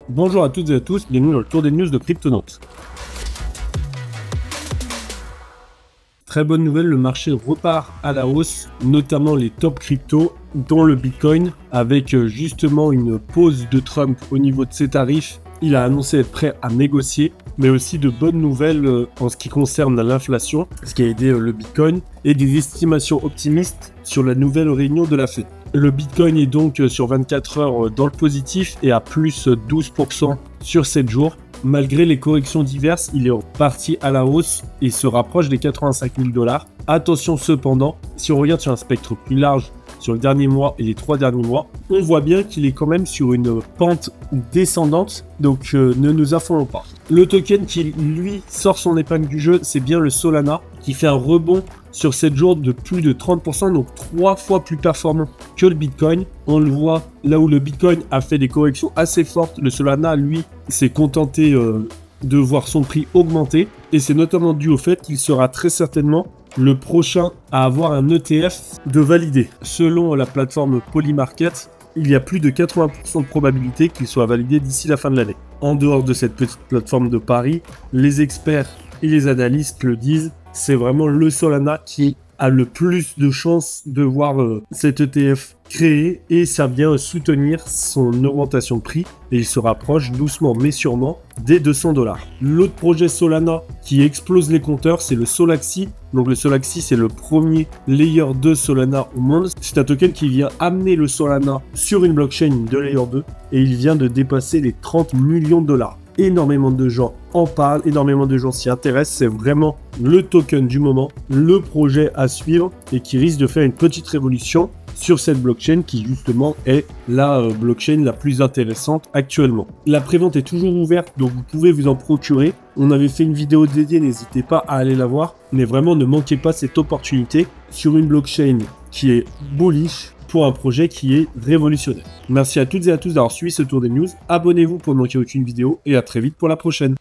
Bonjour à toutes et à tous, bienvenue dans le tour des news de Cryptonautes. Très bonne nouvelle, le marché repart à la hausse, notamment les top cryptos, dont le Bitcoin, avec justement une pause de Trump au niveau de ses tarifs. Il a annoncé être prêt à négocier, mais aussi de bonnes nouvelles en ce qui concerne l'inflation, ce qui a aidé le Bitcoin, et des estimations optimistes sur la nouvelle réunion de la Fed. Le Bitcoin est donc sur 24 heures dans le positif et à plus 12% sur 7 jours. Malgré les corrections diverses, il est reparti à la hausse et se rapproche des 85 000 $. Attention cependant, si on regarde sur un spectre plus large, sur le dernier mois et les 3 derniers mois, on voit bien qu'il est quand même sur une pente descendante, donc ne nous affolons pas. Le token qui, lui, sort son épingle du jeu, c'est bien le Solana, qui fait un rebond sur 7 jours de plus de 30%, donc 3 fois plus performant que le Bitcoin. On le voit, là où le Bitcoin a fait des corrections assez fortes, le Solana, lui, s'est contenté de voir son prix augmenter, et c'est notamment dû au fait qu'il sera très certainement le prochain à avoir un ETF de validé. Selon la plateforme Polymarket, il y a plus de 80% de probabilité qu'il soit validé d'ici la fin de l'année. En dehors de cette petite plateforme de paris, les experts et les analystes le disent, c'est vraiment le Solana qui a le plus de chances de voir cet ETF créé, et ça vient soutenir son augmentation de prix et il se rapproche doucement mais sûrement des 200 $. L'autre projet Solana qui explose les compteurs, c'est le Solaxi. Donc le Solaxi, c'est le premier layer 2 Solana au monde. C'est un token qui vient amener le Solana sur une blockchain de layer 2 et il vient de dépasser les 30 millions de $. Énormément de gens en parlent, énormément de gens s'y intéressent, c'est vraiment le token du moment, le projet à suivre et qui risque de faire une petite révolution sur cette blockchain qui justement est la blockchain la plus intéressante actuellement. La prévente est toujours ouverte, donc vous pouvez vous en procurer. On avait fait une vidéo dédiée, n'hésitez pas à aller la voir, mais vraiment ne manquez pas cette opportunité sur une blockchain qui est bullish, pour un projet qui est révolutionnaire. Merci à toutes et à tous d'avoir suivi ce tour des news. Abonnez-vous pour ne manquer aucune vidéo et à très vite pour la prochaine.